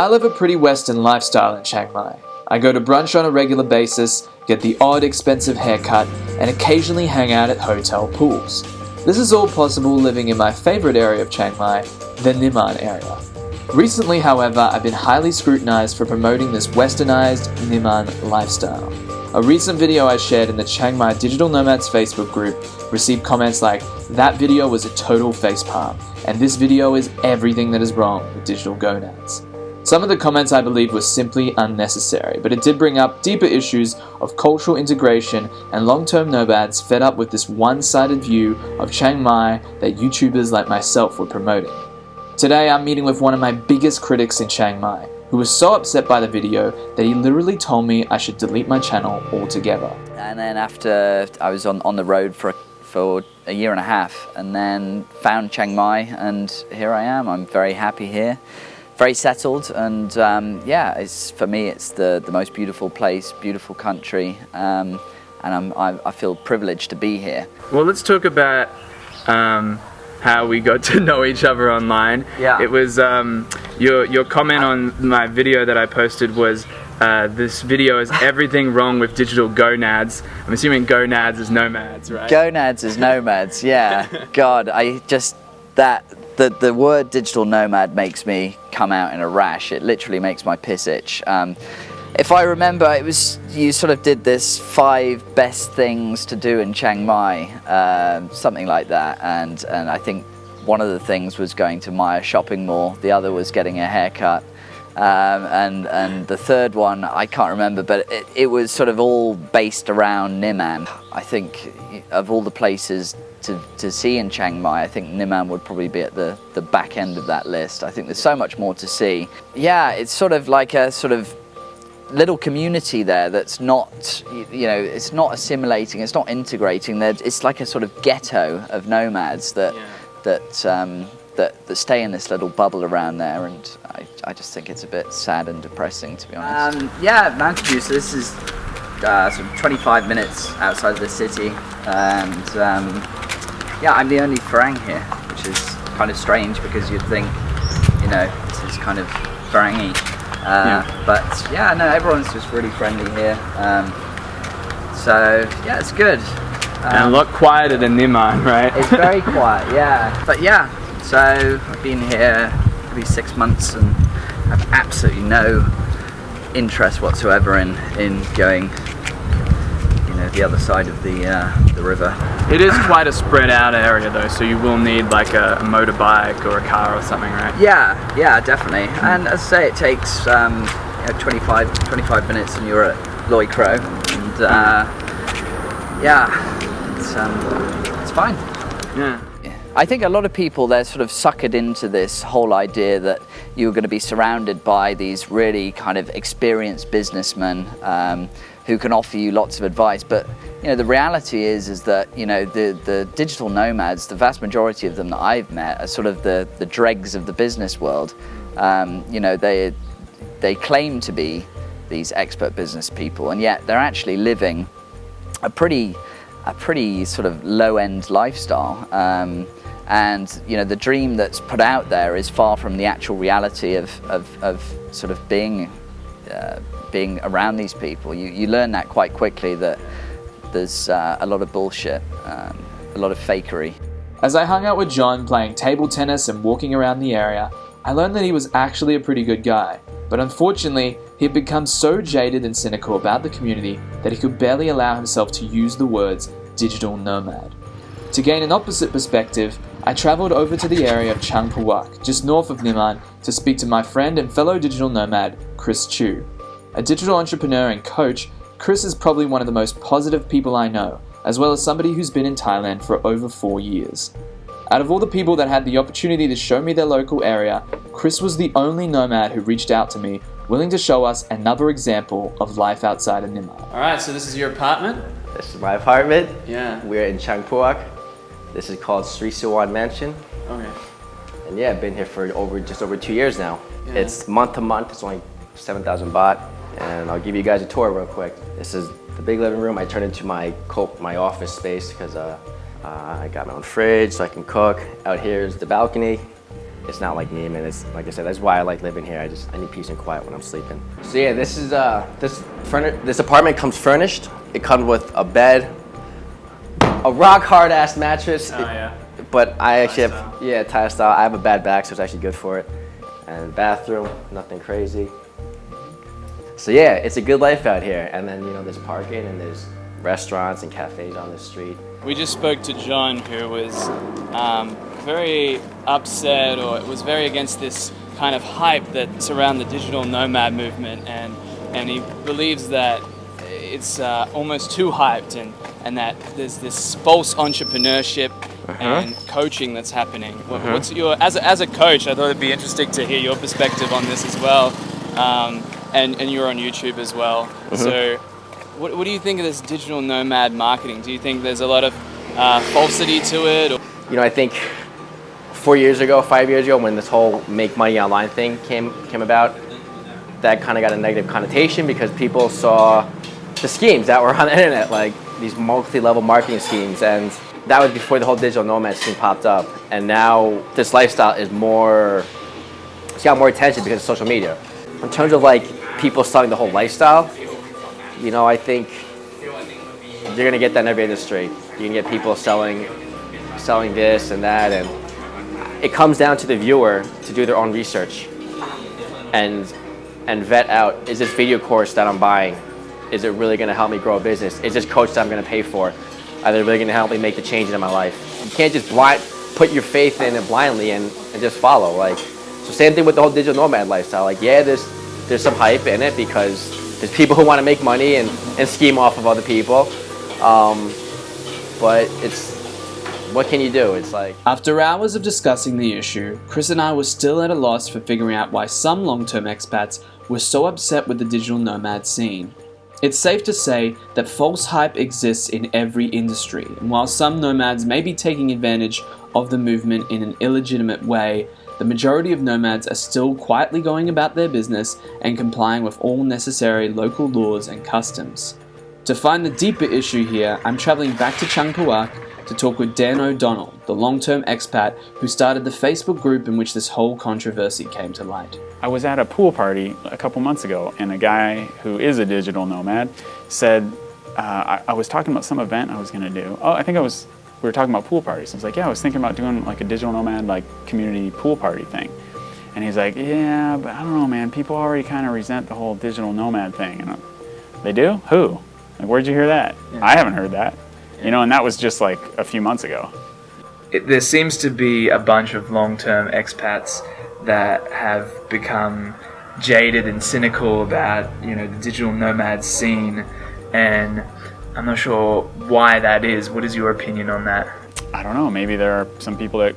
I live a pretty Western lifestyle in Chiang Mai. I go to brunch on a regular basis, get the odd expensive haircut, and occasionally hang out at hotel pools. This is all possible living in my favorite area of Chiang Mai, the Niman area. Recently, however, I've been highly scrutinized for promoting this westernized Niman lifestyle. A recent video I shared in the Chiang Mai Digital Nomads Facebook group received comments like, "That video was a total facepalm, and this video is everything that is wrong with digital gonads." Some of the comments I believe were simply unnecessary, but it did bring up deeper issues of cultural integration and long-term nomads fed up with this one-sided view of Chiang Mai that YouTubers like myself were promoting. Today I'm meeting with one of my biggest critics in Chiang Mai, who was so upset by the video that he literally told me I should delete my channel altogether. And then after I was on the road for a year and a half, and then found Chiang Mai, and here I am. I'm very happy here, very settled, and yeah, for me it's the most beautiful place, beautiful country, and I feel privileged to be here. Well, let's talk about how we got to know each other online. Yeah. It was your comment on my video that I posted was this video is everything wrong with digital gonads. I'm assuming gonads is nomads, right? Gonads is nomads, yeah. God, the word digital nomad makes me come out in a rash. It literally makes my piss itch. If I remember, you sort of did this 5 best things to do in Chiang Mai, something like that, and I think one of the things was going to Maya shopping mall, the other was getting a haircut, and the third one I can't remember, but it was sort of all based around Niman. I think of all the places to see in Chiang Mai, I think Niman would probably be at the back end of that list. I think there's so much more to see. Yeah, it's sort of like a sort of little community there that's not, it's not assimilating, it's not integrating. It's like a sort of ghetto of nomads that stay in this little bubble around there, and I just think it's a bit sad and depressing, to be honest. Yeah, Mountain View, so this is sort of 25 minutes outside of the city, and yeah, I'm the only Farang here, which is kind of strange because you'd think, this is kind of Farangi. But yeah, no, everyone's just really friendly here. So yeah, it's good. And a lot quieter than Niman, right? It's very quiet, yeah. But yeah, so I've been here maybe 6 months and have absolutely no interest whatsoever in going, the other side of the river. It is quite a spread out area though, so you will need like a motorbike or a car or something, right? Yeah, definitely. And as I say, it takes 25 minutes and you're at Loy Crow, and yeah, it's fine. Yeah. I think a lot of people, they're sort of suckered into this whole idea that you're going to be surrounded by these really kind of experienced businessmen who can offer you lots of advice, but the reality is that the digital nomads, the vast majority of them that I've met, are sort of the dregs of the business world. They claim to be these expert business people, and yet they're actually living a pretty sort of low-end lifestyle. And the dream that's put out there is far from the actual reality of sort of being around these people. You learn that quite quickly, that there's a lot of bullshit, a lot of fakery. As I hung out with John playing table tennis and walking around the area, I learned that he was actually a pretty good guy, but unfortunately he had become so jaded and cynical about the community that he could barely allow himself to use the words digital nomad. To gain an opposite perspective, I travelled over to the area of Chang Puwak, just north of Niman, to speak to my friend and fellow digital nomad, Chris Chu. A digital entrepreneur and coach, Chris is probably one of the most positive people I know, as well as somebody who's been in Thailand for over 4 years. Out of all the people that had the opportunity to show me their local area, Chris was the only nomad who reached out to me, willing to show us another example of life outside of Niman. Alright, so this is your apartment? This is my apartment. Yeah. We're in Chang Puwak. This is called Sri Suwan Mansion. Okay. And yeah, I've been here for just over 2 years now. Yeah. It's month to month, it's only 7,000 baht. And I'll give you guys a tour real quick. This is the big living room. I turned into my office space because I got my own fridge so I can cook. Out here is the balcony. it's not like Neiman. It's like I said, that's why I like living here. I need peace and quiet when I'm sleeping. So yeah, this is this apartment comes furnished. It comes with a bed, a rock hard ass mattress. Oh yeah. But I actually Thai have Thai style. I have a bad back, so it's actually good for it. And bathroom, nothing crazy. So yeah, it's a good life out here. And then there's parking and there's restaurants and cafes on the street. We just spoke to John, who was very upset, or was very against this kind of hype that surrounds the digital nomad movement, and he believes that it's almost too hyped, and that there's this false entrepreneurship and coaching that's happening. What's your as a coach? I thought it'd be interesting to hear your perspective on this as well, and you're on YouTube as well. So, what do you think of this digital nomad marketing? Do you think there's a lot of falsity to it? Or? I think 4 years ago, 5 years ago, when this whole make money online thing came about, that kind of got a negative connotation because people saw the schemes that were on the internet, like these multi-level marketing schemes, and that was before the whole digital nomad scene popped up. And now this lifestyle is it's got more attention because of social media. In terms of like people selling the whole lifestyle, I think you're gonna get that in every industry. You can get people selling this and that, and it comes down to the viewer to do their own research and vet out, is this video course that I'm buying, is it really gonna help me grow a business? Is this coach that I'm gonna pay for, are they really gonna help me make the change in my life? You can't just put your faith in it blindly and just follow. So same thing with the whole digital nomad lifestyle. Yeah, there's some hype in it because there's people who wanna make money and scheme off of other people. But what can you do? It's like... After hours of discussing the issue, Chris and I were still at a loss for figuring out why some long-term expats were so upset with the digital nomad scene. It's safe to say that false hype exists in every industry, and while some nomads may be taking advantage of the movement in an illegitimate way, the majority of nomads are still quietly going about their business and complying with all necessary local laws and customs. To find the deeper issue here, I'm traveling back to Champawat to talk with Dan O'Donnell, the long-term expat who started the Facebook group in which this whole controversy came to light. I was at a pool party a couple months ago, and a guy who is a digital nomad said, I was talking about some event I was going to do. Oh, we were talking about pool parties. I was like, yeah, I was thinking about doing like a digital nomad like community pool party thing. And he's like, yeah, but I don't know, man, people already kind of resent the whole digital nomad thing. And they do? Who? Like, where'd you hear that? Yeah. I haven't heard that. And that was just like a few months ago. There seems to be a bunch of long-term expats that have become jaded and cynical about, the digital nomad scene, and I'm not sure why that is. What is your opinion on that? I don't know. Maybe there are some people that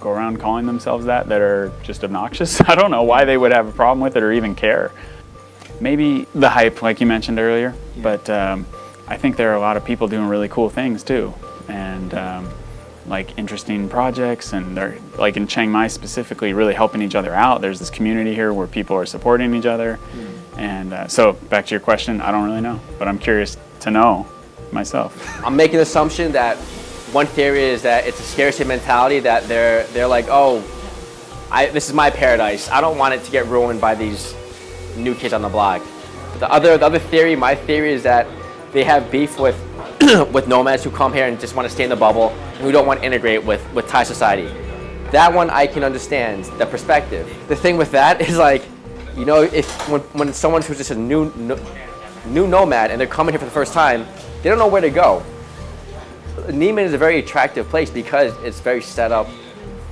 go around calling themselves that are just obnoxious. I don't know why they would have a problem with it or even care. Maybe the hype, like you mentioned earlier, but I think there are a lot of people doing really cool things too, and like interesting projects, and they're like in Chiang Mai specifically really helping each other out. There's this community here where people are supporting each other, and so back to your question, I don't really know, but I'm curious to know myself. I'm making the assumption that one theory is that it's a scarcity mentality, that they're like, oh, this is my paradise. I don't want it to get ruined by these new kids on the block. The other theory, my theory, is that they have beef with with nomads who come here and just want to stay in the bubble and who don't want to integrate with Thai society. That one I can understand, the perspective. The thing with that is when someone who's just a new nomad and they're coming here for the first time, they don't know where to go. Neiman is a very attractive place because it's very set up.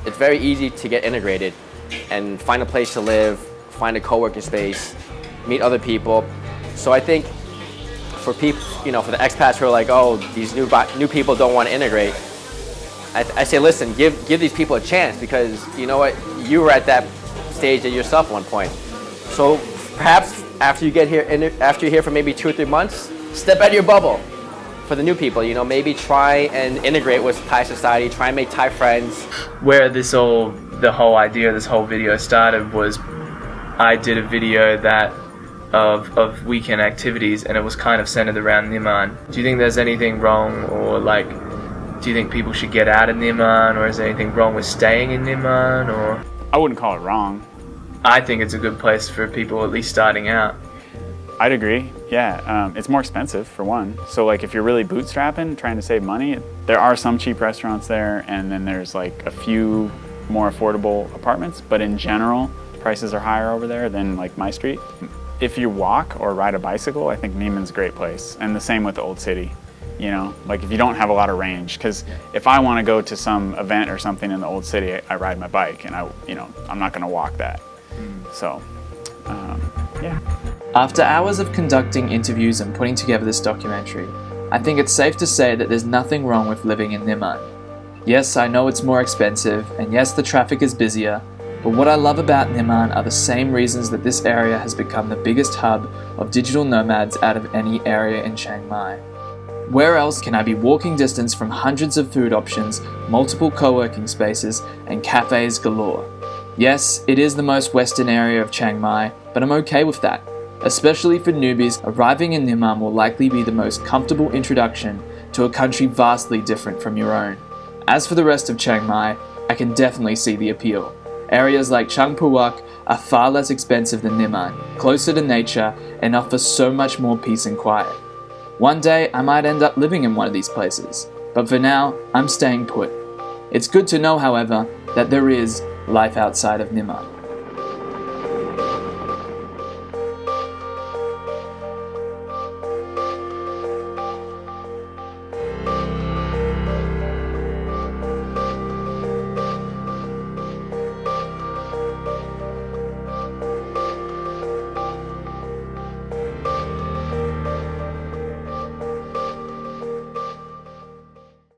It's very easy to get integrated and find a place to live, find a co-working space, meet other people. So I think for people, for the expats who are like, oh, these new people don't want to integrate, I say, listen, give these people a chance, because you know what, you were at that stage yourself at one point. So perhaps after you get here, after you're here for maybe 2 or 3 months, step out of your bubble. For the new people, maybe try and integrate with Thai society, try and make Thai friends. Where the whole idea of this whole video started was, I did a video of weekend activities, and it was kind of centered around Niman. Do you think there's anything wrong, or do you think people should get out of Niman, or is there anything wrong with staying in Niman, or? I wouldn't call it wrong. I think it's a good place for people at least starting out. I'd agree. Yeah, it's more expensive for one. So like if you're really bootstrapping, trying to save money, there are some cheap restaurants there, and then there's like a few more affordable apartments. But in general, prices are higher over there than like my street. If you walk or ride a bicycle, I think Neiman's a great place. And the same with the Old City. You know, like if you don't have a lot of range, because if I want to go to some event or something in the Old City, I ride my bike, and I'm not going to walk that. So, yeah. After hours of conducting interviews and putting together this documentary, I think it's safe to say that there's nothing wrong with living in Nimrod. Yes, I know it's more expensive, and yes, the traffic is busier, but what I love about Nimrod are the same reasons that this area has become the biggest hub of digital nomads out of any area in Chiang Mai. Where else can I be walking distance from hundreds of food options, multiple co-working spaces, and cafes galore? Yes, it is the most western area of Chiang Mai, but I'm okay with that. Especially for newbies, arriving in Nimrod will likely be the most comfortable introduction to a country vastly different from your own. As for the rest of Chiang Mai, I can definitely see the appeal. Areas like Chang Phuoc are far less expensive than Nimrod, closer to nature, and offer so much more peace and quiet. One day, I might end up living in one of these places, but for now, I'm staying put. It's good to know, however, that there is life outside of Nimrod.